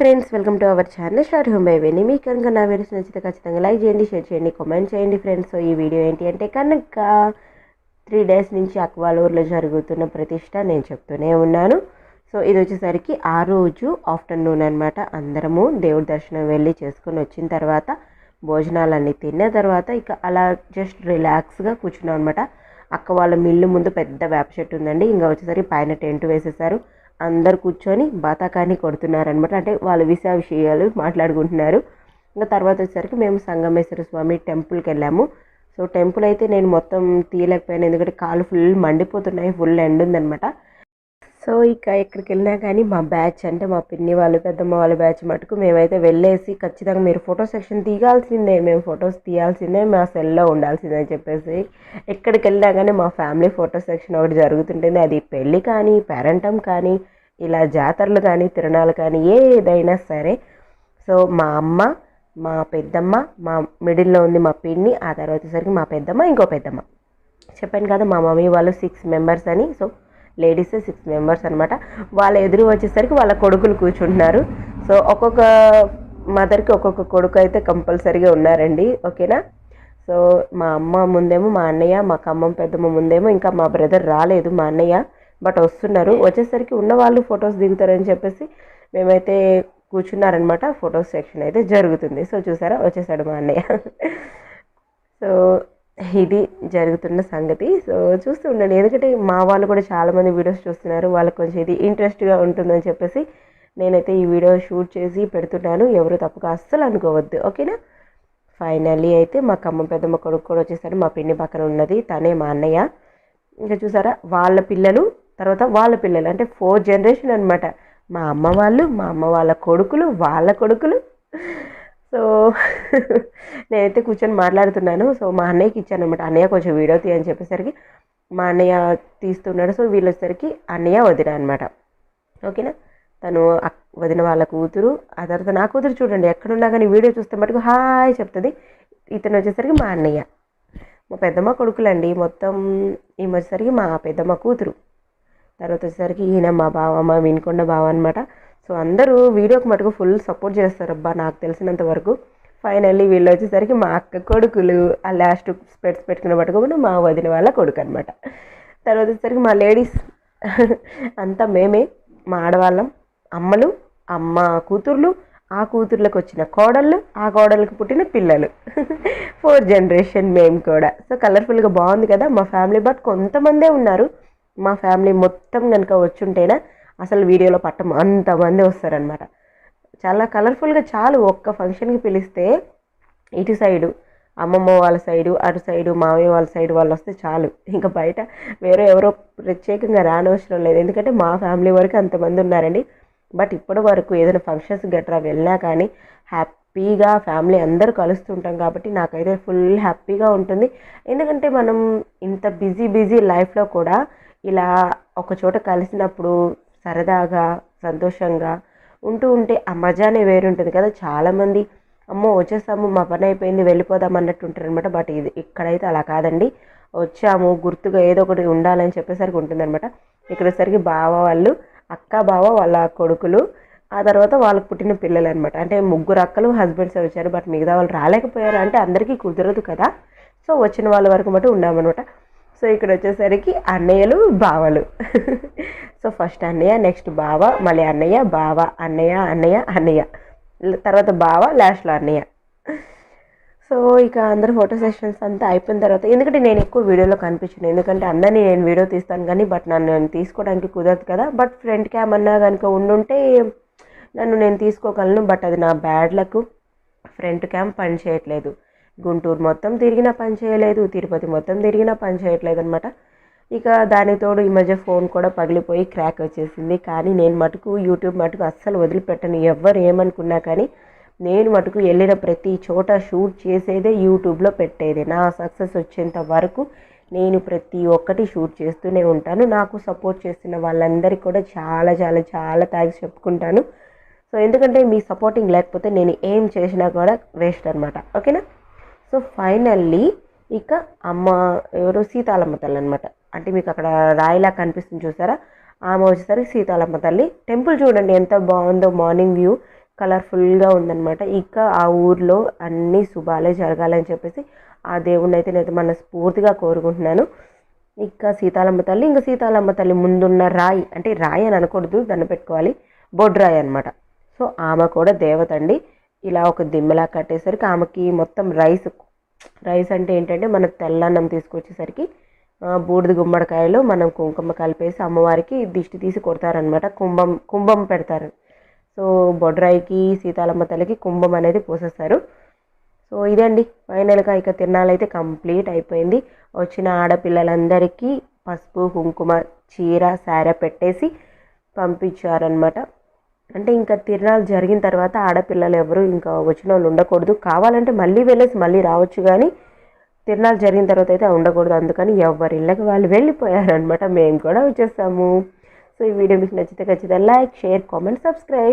Friends, welcome to our channel start home by Veni. మీకు కనుక నా వీడియోస్ నచ్చితే ఖచ్చితంగా లైక్ చేయండి, షేర్ చేయండి, కామెంట్ చేయండి ఫ్రెండ్స్. సో ఈ వీడియో ఏంటి అంటే కనుక 3 డేస్ నుంచి అక్వాలూరులో జరుగుతున్న ప్రతిష్ట నేను చెప్తూనే ఉన్నాను. సో ఇది వచ్చేసరికి ఆ రోజు ఆఫ్టర్నూన్ అనమాట. అందరము దేవుడి దర్శనం వెళ్ళి చేసుకొని వచ్చిన తర్వాత భోజనాలన్నీ తిన్న తర్వాత ఇక అలా జస్ట్ రిలాక్స్గా కూర్చున్నాం అనమాట. అక్క వాళ్ళ మిల్లు ముందు పెద్ద వేప చెట్టు ఉందండి. ఇంకా వచ్చేసరికి పైన టెంట్ వేసేసారు. అందరు కూర్చొని బాతాకాన్ని కొడుతున్నారనమాట. అంటే వాళ్ళ విషయాలు మాట్లాడుకుంటున్నారు. ఇంకా తర్వాత వచ్చేసరికి మేము సంగమేశ్వర స్వామి టెంపుల్కి వెళ్ళాము. సో టెంపుల్ అయితే నేను మొత్తం తీయలేకపోయాను, ఎందుకంటే కాళ్ళు ఫుల్ మండిపోతున్నాయి, ఫుల్ ఎండ్ ఉందనమాట. సో ఇక ఎక్కడికి వెళ్ళినా కానీ మా బ్యాచ్ అంటే మా పిన్ని వాళ్ళు పెద్దమ్మ వాళ్ళ బ్యాచ్ మటుకు మేమైతే వెళ్ళేసి ఖచ్చితంగా మీరు ఫోటో సెక్షన్ తీయాల్సిందే, మేము ఫొటోస్ తీయాల్సిందే, మా సెల్లో ఉండాల్సిందే అని చెప్పేసి ఎక్కడికి వెళ్ళినా కానీ మా ఫ్యామిలీ ఫోటో సెక్షన్ ఒకటి జరుగుతుంటుంది. అది పెళ్ళి కానీ పేరెంటం కానీ ఇలా జాతరలు కానీ తిరణాలు కానీ ఏదైనా సరే. సో మా అమ్మ, మా పెద్దమ్మ, మా మిడిల్లో ఉంది మా పిన్ని, ఆ తర్వాత వచ్చేసరికి మా పెద్దమ్మ, ఇంకో పెద్దమ్మ. చెప్పాను కదా మా మమ్మీ వాళ్ళు 6 మెంబర్స్ అని. సో లేడీస్ 6 మెంబర్స్ అనమాట. వాళ్ళ ఎదురు వచ్చేసరికి వాళ్ళ కొడుకులు కూర్చుంటున్నారు. సో ఒక్కొక్క మదర్కి ఒక్కొక్క కొడుకు అయితే కంపల్సరీగా ఉన్నారండి, ఓకేనా. సో మా అమ్మ ముందేమో మా అన్నయ్య, మా ఖమ్మం పెద్దమ్మ ముందేమో ఇంకా మా బ్రదర్ రాలేదు, మా అన్నయ్య, బట్ వస్తున్నారు. వచ్చేసరికి ఉన్న వాళ్ళు ఫొటోస్ దిగుతారని చెప్పేసి మేమైతే కూర్చున్నారనమాట. ఫొటోస్ సెక్షన్ అయితే జరుగుతుంది. సో చూసారా, వచ్చేసాడు మా అన్నయ్య. సో ఇది జరుగుతున్న సంగతి. సో చూస్తూ ఉండండి, ఎందుకంటే మా వాళ్ళు కూడా చాలామంది వీడియోస్ చూస్తున్నారు, వాళ్ళకి కొంచెం ఇది ఇంట్రెస్ట్గా ఉంటుందని చెప్పేసి నేనైతే ఈ వీడియో షూట్ చేసి పెడుతున్నాను. ఎవరు తప్పుగా అస్సలు అనుకోవద్దు, ఓకేనా. ఫైనల్లీ అయితే మా ఖమ్మం పెద్దమ్మ కొడుకు కూడా వచ్చేసాడు. మా పిన్ని పక్కన ఉన్నది తనే మా అన్నయ్య. ఇంకా చూసారా, వాళ్ళ పిల్లలు, తర్వాత వాళ్ళ పిల్లలు, అంటే 4 జనరేషన్ అనమాట. మా అమ్మ వాళ్ళు, మా అమ్మ వాళ్ళ కొడుకులు, వాళ్ళ కొడుకులు. సో నేనైతే కూర్చొని మాట్లాడుతున్నాను. సో మా అన్నయ్యకి ఇచ్చాను అనమాట. అన్నయ్య కొంచెం వీడియో తీయని చెప్పేసరికి మా అన్నయ్య తీస్తున్నాడు. సో వీళ్ళు వచ్చేసరికి అన్నయ్య వదిన అనమాట, ఓకేనా. తను వదిన వాళ్ళ కూతురు, ఆ తర్వాత నా కూతురు. చూడండి, ఎక్కడున్నా కానీ వీడియో చూస్తే మటుకు హాయ్ చెప్తుంది. ఇతను వచ్చేసరికి మా అన్నయ్య, మా పెద్దమ్మ కొడుకులండి మొత్తం. ఈమె వచ్చేసరికి మా పెద్దమ్మ కూతురు. తర్వాత వచ్చేసరికి ఈయన మా బావ, మా వినుకొండ బావ అనమాట. సో అందరూ వీడియోకి మటుకు ఫుల్ సపోర్ట్ చేస్తారు అబ్బా, నాకు తెలిసినంత వరకు. ఫైనల్లీ వీళ్ళు వచ్చేసరికి మా అక్క కొడుకులు, ఆ లాస్ట్ స్పెట్స్ పెట్టుకున్న మటుకు మా వదిన వాళ్ళ కొడుకు అనమాట. తర్వాత వచ్చేసరికి మా లేడీస్ అంతా మేమే, మా ఆడవాళ్ళం, అమ్మలు, అమ్మ కూతుర్లు, ఆ కూతుర్లకు వచ్చిన కోడళ్ళు, ఆ కోడళ్ళకి పుట్టిన పిల్లలు. 4 జనరేషన్ మేము కూడా. సో కలర్ఫుల్గా బాగుంది కదా మా ఫ్యామిలీ. బట్ కొంతమందే ఉన్నారు, మా ఫ్యామిలీ మొత్తం కనుక వచ్చుంటేనా అసలు వీడియోలో పట్టం అంతమంది వస్తారనమాట. చాలా కలర్ఫుల్గా, చాలు ఒక్క ఫంక్షన్కి పిలిస్తే ఇటు సైడు అమ్మమ్మ వాళ్ళ సైడు, అటు సైడు మామయ్య వాళ్ళ సైడు వాళ్ళు వస్తే చాలు. ఇంకా బయట వేరే ఎవరో ప్రత్యేకంగా రానవసరం లేదు, ఎందుకంటే మా ఫ్యామిలీ వరకు అంతమంది ఉన్నారండి. బట్ ఇప్పటి వరకు ఏదైనా ఫంక్షన్స్ గట్రా వెళ్ళినా కానీ హ్యాపీగా ఫ్యామిలీ అందరూ కలుస్తుంటాం కాబట్టి నాకైతే ఫుల్ హ్యాపీగా ఉంటుంది. ఎందుకంటే మనం ఇంత బిజీ లైఫ్లో కూడా ఇలా ఒక చోట కలిసినప్పుడు సరదాగా సంతోషంగా ఉంటూ ఉంటే ఆ మజానే వేరుంటుంది కదా. చాలామంది అమ్మో వచ్చేసాము, మా పని అయిపోయింది, వెళ్ళిపోదాం అన్నట్టు ఉంటారు అనమాట. బట్ ఇది ఇక్కడైతే అలా కాదండి. వచ్చాము, గుర్తుగా ఏదో ఒకటి ఉండాలని చెప్పేసరికి ఉంటుందన్నమాట. ఇక్కడ వచ్చేసరికి బావ వాళ్ళు, అక్క బావ వాళ్ళ కొడుకులు, ఆ తర్వాత వాళ్ళకు పుట్టిన పిల్లలు అనమాట. అంటే 3 అక్కలు హస్బెండ్స్ వచ్చారు, బట్ మిగతా వాళ్ళు రాలేకపోయారు. అంటే అందరికీ కుదరదు కదా. సో వచ్చిన వాళ్ళ వరకు మటు ఉన్నామన్నమాట. సో ఇక్కడ వచ్చేసరికి అన్నయ్యలు, బావలు. సో ఫస్ట్ అన్నయ్య, నెక్స్ట్ బావ, మళ్ళీ అన్నయ్య, బావ, అన్నయ్య, అన్నయ్య, అన్నయ్య, తర్వాత బావ, లాస్ట్లో అన్నయ్య. సో ఇక అందరు ఫోటో సెషన్స్ అంతా అయిపోయిన తర్వాత, ఎందుకంటే నేను ఎక్కువ వీడియోలో కనిపించాను, ఎందుకంటే అందరినీ నేను వీడియో తీస్తాను కానీ బట్ నేను తీసుకోవడానికి కుదరదు కదా. బట్ ఫ్రంట్ క్యామ్ అన్నా కనుక ఉండుంటే నన్ను నేను తీసుకోగలను. బట్ అది నా బ్యాడ్ లక్, ఫ్రంట్ క్యామ్ పని చేయట్లేదు. గుంటూరు మొత్తం తిరిగినా పని చేయలేదు, తిరుపతి మొత్తం తిరిగినా పని చేయట్లేదు అనమాట. ఇక దానికి తోడు ఈ మధ్య ఫోన్ కూడా పగిలిపోయి క్రాక్ వచ్చేసింది. కానీ నేను మటుకు యూట్యూబ్ మటుకు అస్సలు వదిలిపెట్టను, ఎవరు ఏమనుకున్నా కానీ. నేను మటుకు వెళ్ళిన ప్రతి చోట షూట్ చేసేదే, యూట్యూబ్లో పెట్టేదే. నా సక్సెస్ వచ్చేంత వరకు నేను ప్రతి ఒక్కటి షూట్ చేస్తూనే ఉంటాను. నాకు సపోర్ట్ చేస్తున్న వాళ్ళందరికీ కూడా చాలా చాలా చాలా థ్యాంక్స్ చెప్పుకుంటాను. సో ఎందుకంటే మీ సపోర్టింగ్ లేకపోతే నేను ఏం చేసినా కూడా వేస్ట్ అనమాట, ఓకేనా. సో ఫైనల్లీ ఇక అమ్మ ఎవరు, సీతాలమ్మ తల్లి అనమాట. అంటే మీకు అక్కడ రాయిలా కనిపిస్తుంది చూసారా, ఆమె వచ్చేసరికి సీతాలమ్మ తల్లి. టెంపుల్ చూడండి ఎంత బాగుందో, మార్నింగ్ వ్యూ కలర్ఫుల్గా ఉందన్నమాట. ఇక ఆ ఊర్లో అన్ని శుభాలే జరగాలని చెప్పేసి ఆ దేవుణ్ణి అయితే నేను మనస్ఫూర్తిగా కోరుకుంటున్నాను. ఇంకా సీతాలమ్మ తల్లి ముందున్న రాయి, అంటే రాయి అని అనకూడదు, దాన్ని పెట్టుకోవాలి, బొడ్రాయి అనమాట. సో ఆమె కూడా దేవత అండి. ఇలా ఒక దిమ్మలా కట్టేసరికి ఆమెకి మొత్తం రైస్ అంటే ఏంటంటే మన తెల్లన్నం తీసుకొచ్చేసరికి బూడిద గుమ్మడికాయలో మనం కుంకుమ కలిపేసి అమ్మవారికి దిష్టి తీసి కొడతారనమాట. కుంభం పెడతారు. సో బొడ్రాయికి సీతాలమ్మ తల్లికి కుంభం అనేది పోసేస్తారు. సో ఇదండి ఫైనల్గా ఇక తిరణాలు అయితే కంప్లీట్ అయిపోయింది. వచ్చిన ఆడపిల్లలందరికీ పసుపు కుంకుమ చీర సారె పెట్టేసి పంపించారనమాట. అంటే ఇంకా తిరణాలు జరిగిన తర్వాత ఆడపిల్లలు ఎవరు ఇంకా వచ్చిన వాళ్ళు ఉండకూడదు. కావాలంటే మళ్ళీ వెళ్ళేసి మళ్ళీ రావచ్చు, కానీ తిరణాలు జరిగిన తర్వాత అయితే ఉండకూడదు. అందుకని ఎవరి ఇళ్ళకి వాళ్ళు వెళ్ళిపోయారనమాట. మేము కూడా వచ్చేసాము. సో ఈ వీడియో మీకు నచ్చితే ఖచ్చితంగా లైక్, షేర్, కామెంట్, సబ్స్క్రైబ్.